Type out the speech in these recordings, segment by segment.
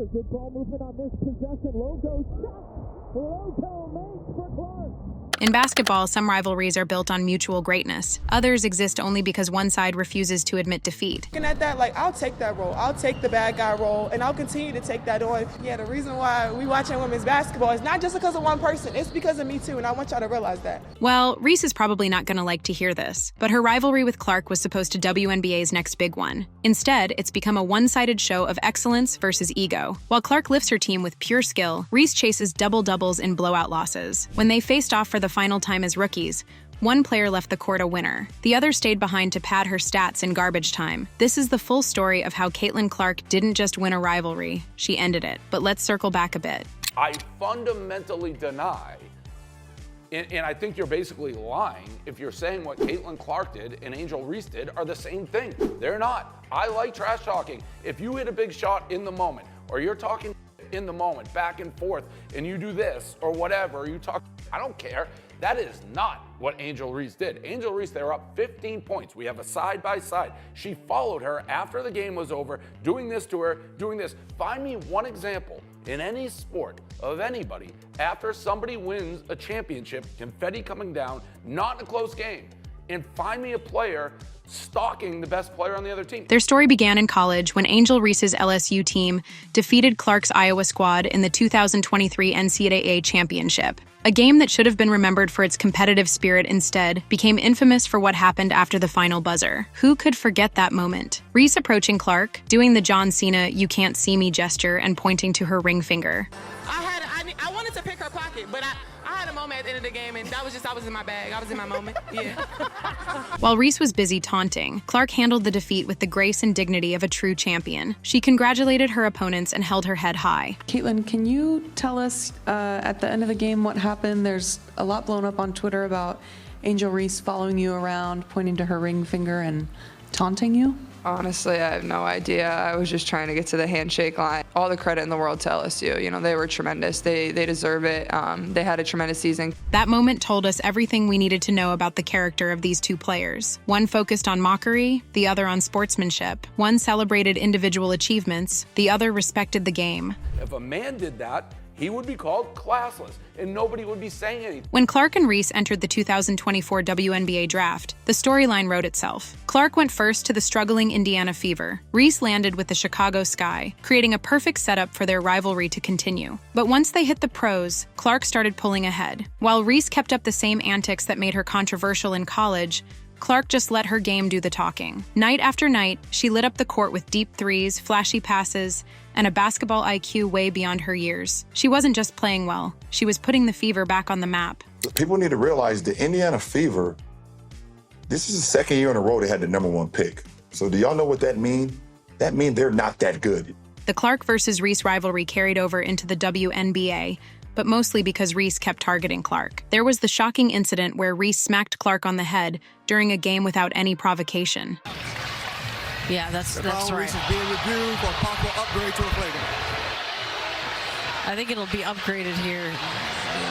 Clark. Good ball movement on this possession. Logo shot. Logo makes for Clark. In basketball, some rivalries are built on mutual greatness. Others exist only because one side refuses to admit defeat. Looking at that, like, I'll take that role. I'll take the bad guy role, and I'll continue to take that on. Yeah, the reason why we watching women's basketball is not just because of one person. It's because of me, too, and I want y'all to realize that. Well, Reese is probably not going to like to hear this, but her rivalry with Clark was supposed to WNBA's next big one. Instead, it's become a one-sided show of excellence versus ego. While Clark lifts her team with pure skill, Reese chases double-doubles in blowout losses. When they faced off for the final time as rookies, one player left the court a winner. The other stayed behind to pad her stats in garbage time. This is the full story of how Caitlyn Clark didn't just win a rivalry, she ended it. But let's circle back a bit. I fundamentally deny, and I think you're basically lying if you're saying what Caitlyn Clark did and Angel Reese did are the same thing. They're not. I like trash talking. If you hit a big shot in the moment, or you're talking in the moment, back and forth, and you do this or whatever, or you talk, I don't care. That is not what Angel Reese did. Angel Reese, they were up 15 points. We have a side-by-side. She followed her after the game was over, doing this to her, doing this. Find me one example in any sport of anybody after somebody wins a championship, confetti coming down, not in a close game, and find me a player stalking the best player on the other team. Their story began in college when Angel Reese's LSU team defeated Clark's Iowa squad in the 2023 NCAA championship. A game that should have been remembered for its competitive spirit instead became infamous for what happened after the final buzzer. Who could forget that moment? Reese approaching Clark, doing the John Cena "you can't see me" gesture and pointing to her ring finger. I wanted to pick her pocket, but I had a moment at the end of the game, and I was in my bag. I was in my moment, yeah. While Reese was busy taunting, Clark handled the defeat with the grace and dignity of a true champion. She congratulated her opponents and held her head high. Caitlyn, can you tell us at the end of the game what happened? There's a lot blown up on Twitter about Angel Reese following you around, pointing to her ring finger and taunting you. Honestly, I have no idea. I was just trying to get to the handshake line. All the credit in the world to LSU. You know, they were tremendous. They deserve it. They had a tremendous season. That moment told us everything we needed to know about the character of these two players. One focused on mockery, the other on sportsmanship. One celebrated individual achievements, the other respected the game. If a man did that, he would be called classless, and nobody would be saying anything. When Clark and Reese entered the 2024 WNBA draft, the storyline wrote itself. Clark went first to the struggling Indiana Fever. Reese landed with the Chicago Sky, creating a perfect setup for their rivalry to continue. But once they hit the pros, Clark started pulling ahead. While Reese kept up the same antics that made her controversial in college, Clark just let her game do the talking. Night after night, she lit up the court with deep threes, flashy passes, and a basketball IQ way beyond her years. She wasn't just playing well, she was putting the Fever back on the map. People need to realize the Indiana Fever, this is the second year in a row they had the #1 pick. So do y'all know what that means? That means they're not that good. The Clark versus Reese rivalry carried over into the WNBA, but mostly because Reese kept targeting Clark. There was the shocking incident where Reese smacked Clark on the head during a game without any provocation. Yeah, that's right. Reese is being reviewed for possible upgrade to a flagrant. I think it'll be upgraded here.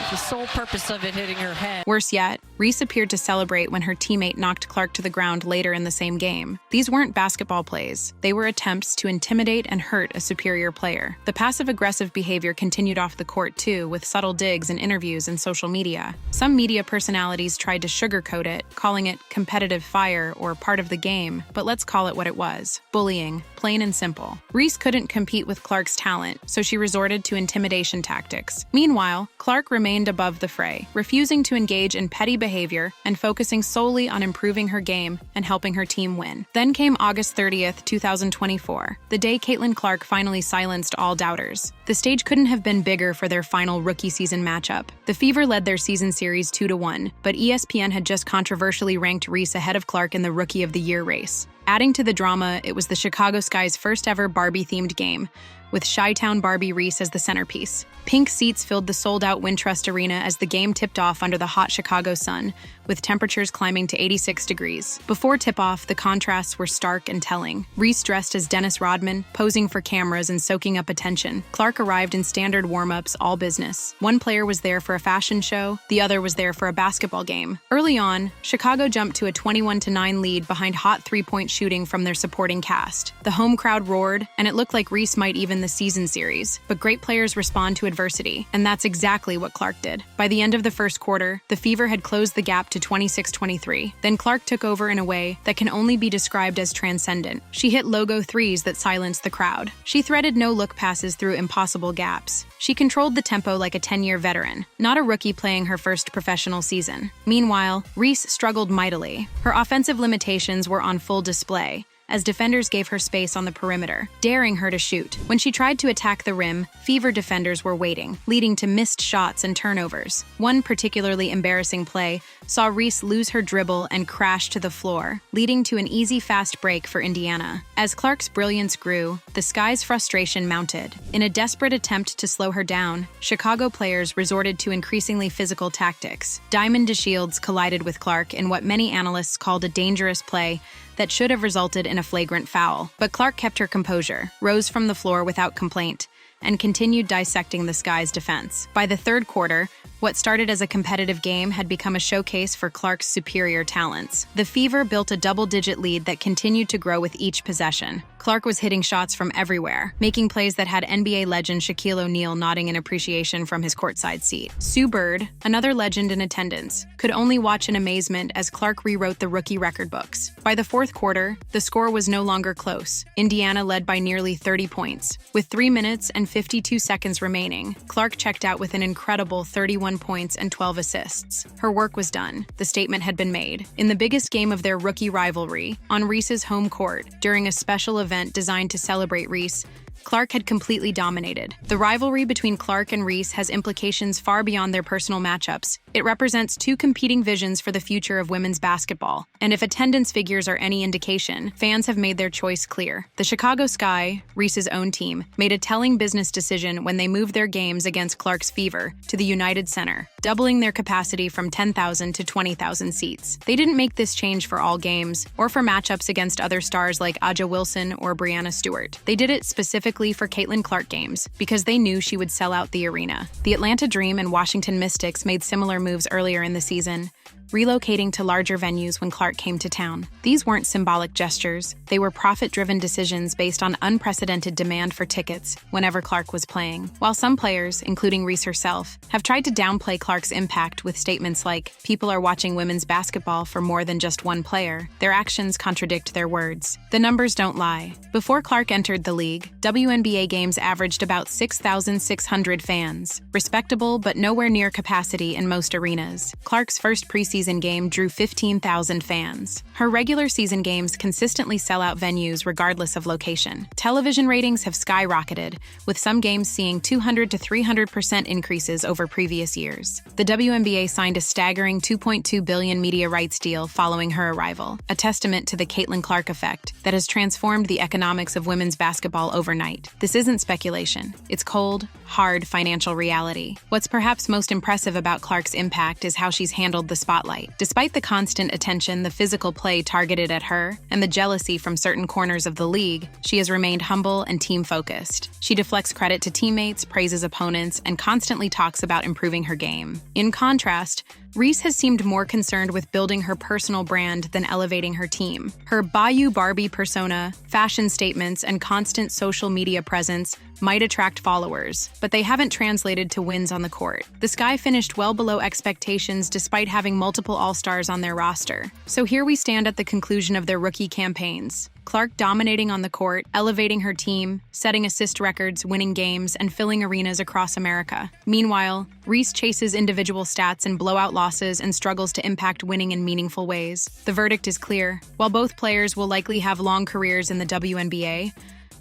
The sole purpose of it hitting her head. Worse yet, Reese appeared to celebrate when her teammate knocked Clark to the ground later in the same game. These weren't basketball plays. They were attempts to intimidate and hurt a superior player. The passive-aggressive behavior continued off the court too, with subtle digs in interviews and social media. Some media personalities tried to sugarcoat it, calling it competitive fire or part of the game, but let's call it what it was: bullying, plain and simple. Reese couldn't compete with Clark's talent, so she resorted to intimidation tactics. Meanwhile, Clark remained above the fray, refusing to engage in petty behavior and focusing solely on improving her game and helping her team win. Then came August 30th, 2024, the day Caitlyn Clark finally silenced all doubters. The stage couldn't have been bigger for their final rookie season matchup. The Fever led their season series 2-1, but ESPN had just controversially ranked Reese ahead of Clark in the Rookie of the Year race. Adding to the drama, it was the Chicago Sky's first ever Barbie-themed game, with Chi-Town Barbie Reese as the centerpiece. Pink seats filled the sold-out Wintrust Arena as the game tipped off under the hot Chicago sun, with temperatures climbing to 86 degrees. Before tip-off, the contrasts were stark and telling. Reese dressed as Dennis Rodman, posing for cameras and soaking up attention. Clark arrived in standard warm-ups, all business. One player was there for a fashion show, the other was there for a basketball game. Early on, Chicago jumped to a 21-9 lead behind hot three-point shooting from their supporting cast. The home crowd roared, and it looked like Reese might even the season series. But great players respond to adversity, and that's exactly what Clark did. By the end of the first quarter, the Fever had closed the gap to 26-23. Then Clark took over in a way that can only be described as transcendent. She hit logo threes that silenced the crowd. She threaded no-look passes through impossible gaps. She controlled the tempo like a 10-year veteran, not a rookie playing her first professional season. Meanwhile, Reese struggled mightily. Her offensive limitations were on full display, as defenders gave her space on the perimeter, daring her to shoot. When she tried to attack the rim, Fever defenders were waiting, leading to missed shots and turnovers. One particularly embarrassing play saw Reese lose her dribble and crash to the floor, leading to an easy fast break for Indiana. As Clark's brilliance grew, the Sky's frustration mounted. In a desperate attempt to slow her down, Chicago players resorted to increasingly physical tactics. Diamond DeShields collided with Clark in what many analysts called a dangerous play that should have resulted in a flagrant foul. But Clark kept her composure, rose from the floor without complaint, and continued dissecting the Sky's defense. By the third quarter, what started as a competitive game had become a showcase for Clark's superior talents. The Fever built a double-digit lead that continued to grow with each possession. Clark was hitting shots from everywhere, making plays that had NBA legend Shaquille O'Neal nodding in appreciation from his courtside seat. Sue Bird, another legend in attendance, could only watch in amazement as Clark rewrote the rookie record books. By the fourth quarter, the score was no longer close. Indiana led by nearly 30 points. With 3 minutes and 52 seconds remaining, Clark checked out with an incredible 31 points and 12 assists. Her work was done. The statement had been made. In the biggest game of their rookie rivalry, on Reese's home court, during a special event designed to celebrate Reese, Clark had completely dominated. The rivalry between Clark and Reese has implications far beyond their personal matchups. It represents two competing visions for the future of women's basketball. And if attendance figures are any indication, fans have made their choice clear. The Chicago Sky, Reese's own team, made a telling business decision when they moved their games against Clark's Fever to the United Center, doubling their capacity from 10,000 to 20,000 seats. They didn't make this change for all games or for matchups against other stars like Aja Wilson or Brianna Stewart. They did it specifically for Caitlyn Clark games because they knew she would sell out the arena. The Atlanta Dream and Washington Mystics made similar moves earlier in the season, relocating to larger venues when Clark came to town. These weren't symbolic gestures. They were profit-driven decisions based on unprecedented demand for tickets whenever Clark was playing. While some players, including Reese herself, have tried to downplay Clark's impact with statements like, "People are watching women's basketball for more than just one player," their actions contradict their words. The numbers don't lie. Before Clark entered the league, WNBA games averaged about 6,600 fans, respectable but nowhere near capacity in most arenas. Clark's first preseason game drew 15,000 fans. Her regular season games consistently sell out venues regardless of location. Television ratings have skyrocketed, with some games seeing 200 to 300% increases over previous years. The WNBA signed a staggering $2.2 billion media rights deal following her arrival, a testament to the Caitlyn Clark effect that has transformed the economics of women's basketball overnight. This isn't speculation. It's cold, hard financial reality. What's perhaps most impressive about Clark's impact is how she's handled the spotlight. Despite the constant attention the physical play targeted at her and the jealousy from certain corners of the league, she has remained humble and team-focused. She deflects credit to teammates, praises opponents, and constantly talks about improving her game. In contrast, Reese has seemed more concerned with building her personal brand than elevating her team. Her Bayou Barbie persona, fashion statements, and constant social media presence might attract followers, but they haven't translated to wins on the court. The Sky finished well below expectations despite having multiple All-Stars on their roster. So here we stand at the conclusion of their rookie campaigns. Clark dominating on the court, elevating her team, setting assist records, winning games, and filling arenas across America. Meanwhile, Reese chases individual stats and blowout losses and struggles to impact winning in meaningful ways. The verdict is clear. While both players will likely have long careers in the WNBA,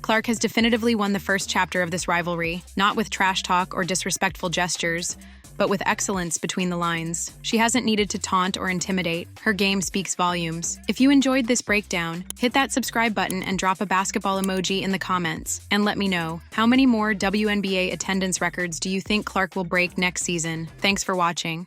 Clark has definitively won the first chapter of this rivalry, not with trash talk or disrespectful gestures, but with excellence between the lines. She hasn't needed to taunt or intimidate. Her game speaks volumes. If you enjoyed this breakdown, hit that subscribe button and drop a basketball emoji in the comments. And let me know, how many more WNBA attendance records do you think Clark will break next season? Thanks for watching.